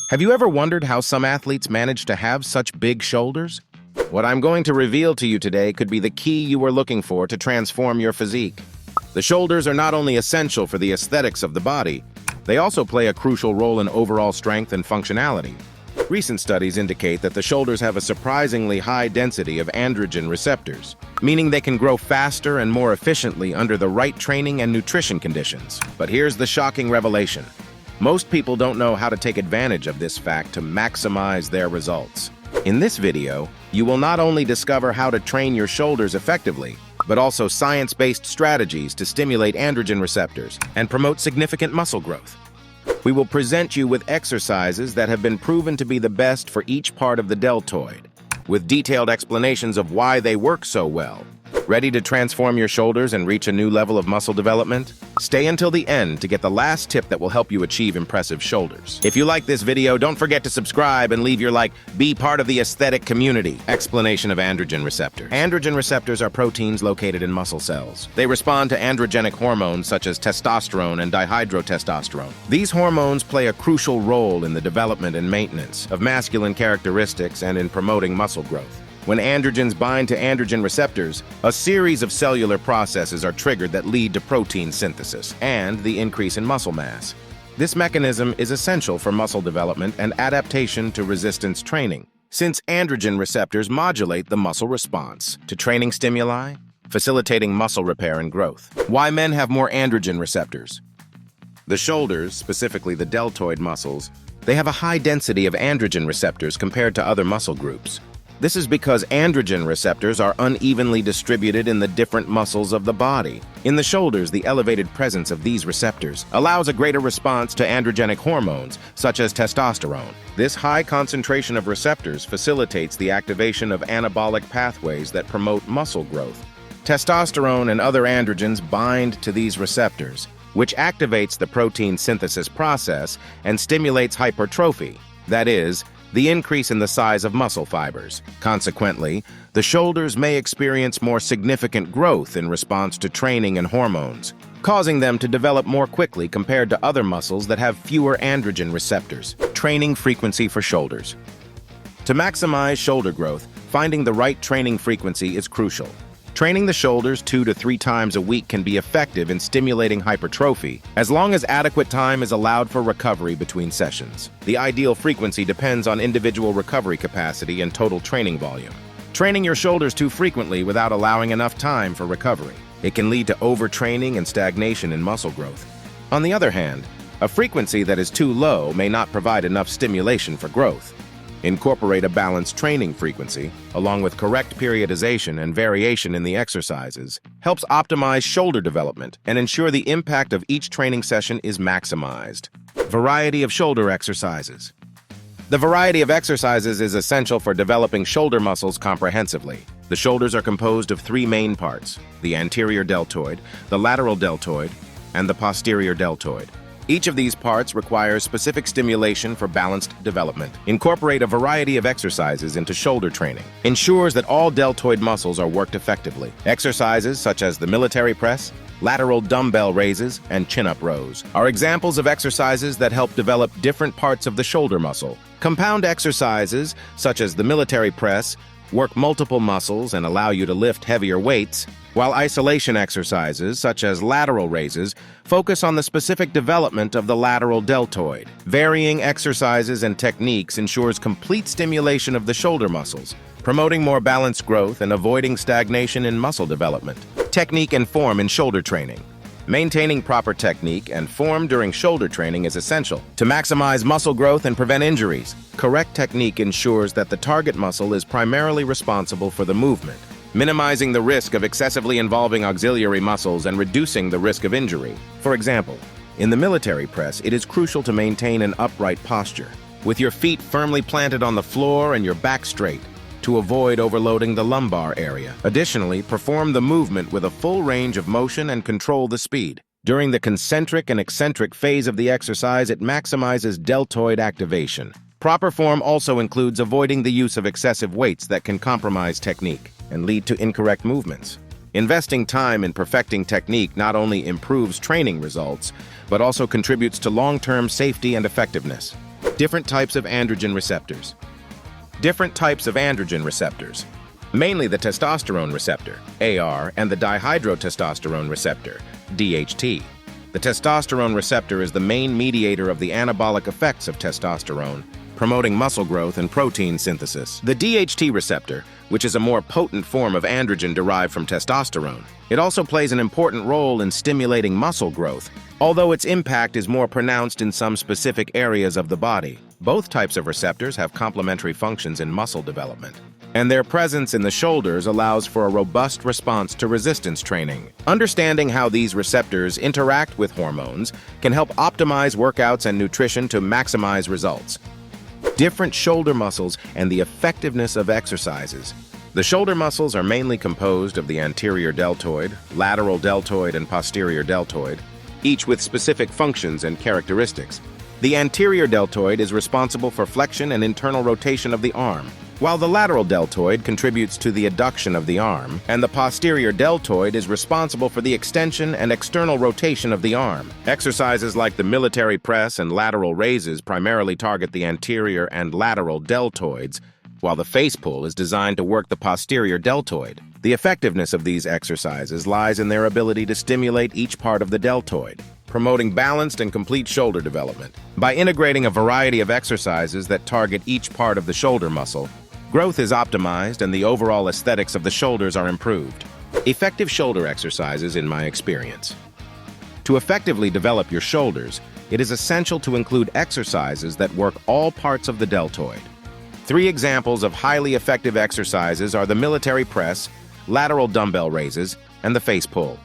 Have you ever wondered how some athletes manage to have such big shoulders? What I'm going to reveal to you today could be the key you are looking for to transform your physique. The shoulders are not only essential for the aesthetics of the body, they also play a crucial role in overall strength and functionality. Recent studies indicate that the shoulders have a surprisingly high density of androgen receptors, meaning they can grow faster and more efficiently under the right training and nutrition conditions. But here's the shocking revelation. Most people don't know how to take advantage of this fact to maximize their results. In this video, you will not only discover how to train your shoulders effectively, but also science-based strategies to stimulate androgen receptors and promote significant muscle growth. We will present you with exercises that have been proven to be the best for each part of the deltoid, with detailed explanations of why they work so well. Ready to transform your shoulders and reach a new level of muscle development? Stay until the end to get the last tip that will help you achieve impressive shoulders. If you like this video, don't forget to subscribe and leave your like. Be part of the aesthetic community. Explanation of androgen receptors. Androgen receptors are proteins located in muscle cells. They respond to androgenic hormones such as testosterone and dihydrotestosterone. These hormones play a crucial role in the development and maintenance of masculine characteristics and in promoting muscle growth. When androgens bind to androgen receptors, a series of cellular processes are triggered that lead to protein synthesis and the increase in muscle mass. This mechanism is essential for muscle development and adaptation to resistance training, since androgen receptors modulate the muscle response to training stimuli, facilitating muscle repair and growth. Why men have more androgen receptors? The shoulders, specifically the deltoid muscles, they have a high density of androgen receptors compared to other muscle groups. This is because androgen receptors are unevenly distributed in the different muscles of the body. In the shoulders, the elevated presence of these receptors allows a greater response to androgenic hormones, such as testosterone. This high concentration of receptors facilitates the activation of anabolic pathways that promote muscle growth. Testosterone and other androgens bind to these receptors, which activates the protein synthesis process and stimulates hypertrophy, that is, the increase in the size of muscle fibers. Consequently, the shoulders may experience more significant growth in response to training and hormones, causing them to develop more quickly compared to other muscles that have fewer androgen receptors. Training frequency for shoulders. To maximize shoulder growth, finding the right training frequency is crucial. Training the shoulders 2 to 3 times a week can be effective in stimulating hypertrophy, as long as adequate time is allowed for recovery between sessions. The ideal frequency depends on individual recovery capacity and total training volume. Training your shoulders too frequently without allowing enough time for recovery, it can lead to overtraining and stagnation in muscle growth. On the other hand, a frequency that is too low may not provide enough stimulation for growth. Incorporate a balanced training frequency, along with correct periodization and variation in the exercises, helps optimize shoulder development and ensure the impact of each training session is maximized. Variety of shoulder exercises. The variety of exercises is essential for developing shoulder muscles comprehensively. The shoulders are composed of 3 main parts: the anterior deltoid, the lateral deltoid, and the posterior deltoid. Each of these parts requires specific stimulation for balanced development. Incorporate a variety of exercises into shoulder training. Ensures that all deltoid muscles are worked effectively. Exercises such as the military press, lateral dumbbell raises, and chin-up rows are examples of exercises that help develop different parts of the shoulder muscle. Compound exercises such as the military press work multiple muscles and allow you to lift heavier weights, while isolation exercises, such as lateral raises, focus on the specific development of the lateral deltoid. Varying exercises and techniques ensures complete stimulation of the shoulder muscles, promoting more balanced growth and avoiding stagnation in muscle development. Technique and form in shoulder training. Maintaining proper technique and form during shoulder training is essential to maximize muscle growth and prevent injuries. Correct technique ensures that the target muscle is primarily responsible for the movement, minimizing the risk of excessively involving auxiliary muscles and reducing the risk of injury. For example, in the military press, it is crucial to maintain an upright posture, with your feet firmly planted on the floor and your back straight, to avoid overloading the lumbar area. Additionally, perform the movement with a full range of motion and control the speed. During the concentric and eccentric phase of the exercise, it maximizes deltoid activation. Proper form also includes avoiding the use of excessive weights that can compromise technique and lead to incorrect movements. Investing time in perfecting technique not only improves training results, but also contributes to long-term safety and effectiveness. Different types of androgen receptors. Different types of androgen receptors. Mainly the testosterone receptor, AR, and the dihydrotestosterone receptor, DHT. The testosterone receptor is the main mediator of the anabolic effects of testosterone, promoting muscle growth and protein synthesis. The DHT receptor, which is a more potent form of androgen derived from testosterone. It also plays an important role in stimulating muscle growth, although its impact is more pronounced in some specific areas of the body. Both types of receptors have complementary functions in muscle development, and their presence in the shoulders allows for a robust response to resistance training. Understanding how these receptors interact with hormones can help optimize workouts and nutrition to maximize results. Different shoulder muscles and the effectiveness of exercises. The shoulder muscles are mainly composed of the anterior deltoid, lateral deltoid, and posterior deltoid, each with specific functions and characteristics. The anterior deltoid is responsible for flexion and internal rotation of the arm, while the lateral deltoid contributes to the adduction of the arm, and the posterior deltoid is responsible for the extension and external rotation of the arm. Exercises like the military press and lateral raises primarily target the anterior and lateral deltoids, while the face pull is designed to work the posterior deltoid. The effectiveness of these exercises lies in their ability to stimulate each part of the deltoid, promoting balanced and complete shoulder development. By integrating a variety of exercises that target each part of the shoulder muscle, growth is optimized and the overall aesthetics of the shoulders are improved. Effective shoulder exercises, in my experience. To effectively develop your shoulders, it is essential to include exercises that work all parts of the deltoid. 3 examples of highly effective exercises are the military press, lateral dumbbell raises, and the face pull.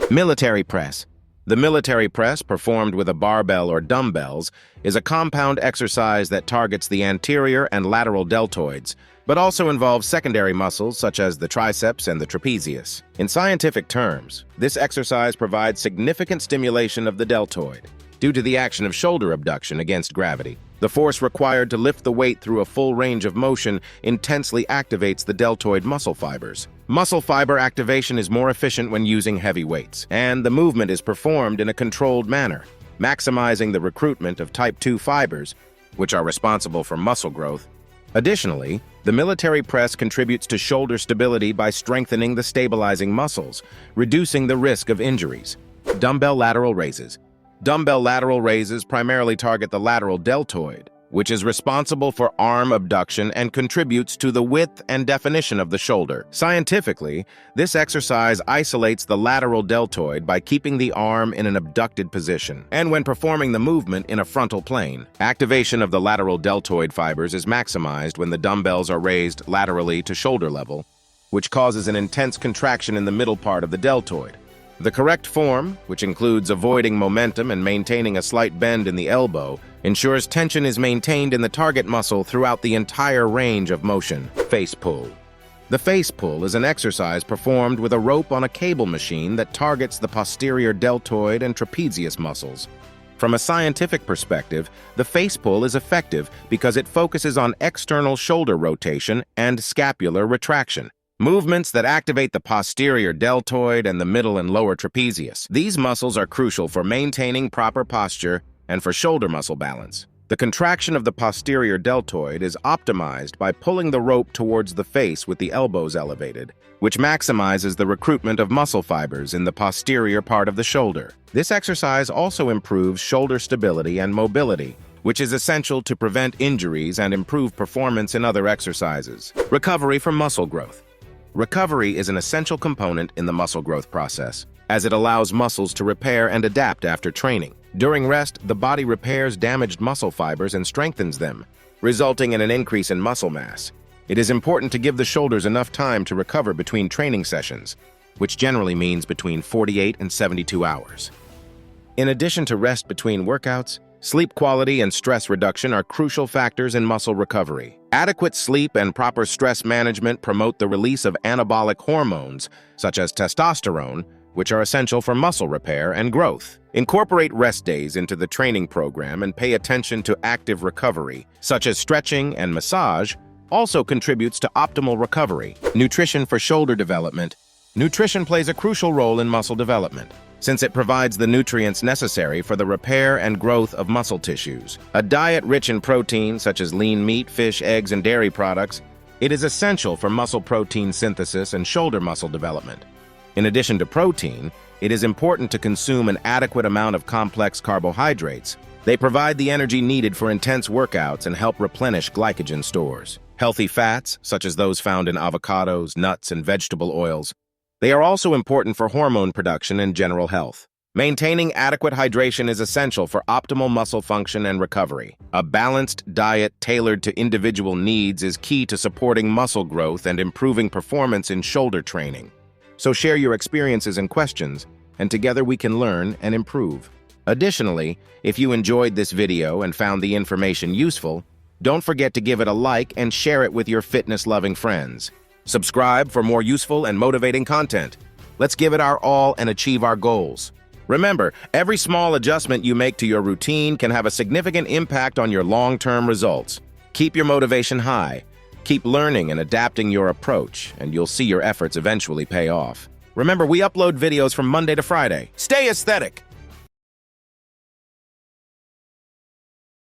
Military press. The military press, performed with a barbell or dumbbells, is a compound exercise that targets the anterior and lateral deltoids, but also involves secondary muscles such as the triceps and the trapezius. In scientific terms, this exercise provides significant stimulation of the deltoid. Due to the action of shoulder abduction against gravity, the force required to lift the weight through a full range of motion intensely activates the deltoid muscle fibers. Muscle fiber activation is more efficient when using heavy weights, and the movement is performed in a controlled manner, maximizing the recruitment of type 2 fibers, which are responsible for muscle growth. Additionally, the military press contributes to shoulder stability by strengthening the stabilizing muscles, reducing the risk of injuries. Dumbbell lateral raises. Dumbbell lateral raises primarily target the lateral deltoid, which is responsible for arm abduction and contributes to the width and definition of the shoulder. Scientifically, this exercise isolates the lateral deltoid by keeping the arm in an abducted position, and when performing the movement in a frontal plane. Activation of the lateral deltoid fibers is maximized when the dumbbells are raised laterally to shoulder level, which causes an intense contraction in the middle part of the deltoid. The correct form, which includes avoiding momentum and maintaining a slight bend in the elbow, ensures tension is maintained in the target muscle throughout the entire range of motion. Face pull. The face pull is an exercise performed with a rope on a cable machine that targets the posterior deltoid and trapezius muscles. From a scientific perspective, the face pull is effective because it focuses on external shoulder rotation and scapular retraction, movements that activate the posterior deltoid and the middle and lower trapezius. These muscles are crucial for maintaining proper posture and for shoulder muscle balance. The contraction of the posterior deltoid is optimized by pulling the rope towards the face with the elbows elevated, which maximizes the recruitment of muscle fibers in the posterior part of the shoulder. This exercise also improves shoulder stability and mobility, which is essential to prevent injuries and improve performance in other exercises. Recovery from muscle growth. Recovery is an essential component in the muscle growth process, as it allows muscles to repair and adapt after training. During rest, the body repairs damaged muscle fibers and strengthens them, resulting in an increase in muscle mass. It is important to give the shoulders enough time to recover between training sessions, which generally means between 48 and 72 hours. In addition to rest between workouts, sleep quality and stress reduction are crucial factors in muscle recovery. Adequate sleep and proper stress management promote the release of anabolic hormones, such as testosterone, which are essential for muscle repair and growth. Incorporate rest days into the training program and pay attention to active recovery, such as stretching and massage, also contributes to optimal recovery. Nutrition for shoulder development. Nutrition plays a crucial role in muscle development. since it provides the nutrients necessary for the repair and growth of muscle tissues. A diet rich in protein, such as lean meat, fish, eggs, and dairy products, it is essential for muscle protein synthesis and shoulder muscle development. In addition to protein, it is important to consume an adequate amount of complex carbohydrates. They provide the energy needed for intense workouts and help replenish glycogen stores. Healthy fats, such as those found in avocados, nuts, and vegetable oils, they are also important for hormone production and general health. Maintaining adequate hydration is essential for optimal muscle function and recovery. A balanced diet tailored to individual needs is key to supporting muscle growth and improving performance in shoulder training. So share your experiences and questions, and together we can learn and improve. Additionally, if you enjoyed this video and found the information useful, don't forget to give it a like and share it with your fitness-loving friends. Subscribe for more useful and motivating content. Let's give it our all and achieve our goals. Remember, every small adjustment you make to your routine can have a significant impact on your long-term results. Keep your motivation high. Keep learning and adapting your approach, and you'll see your efforts eventually pay off. Remember, we upload videos from Monday to Friday. Stay aesthetic!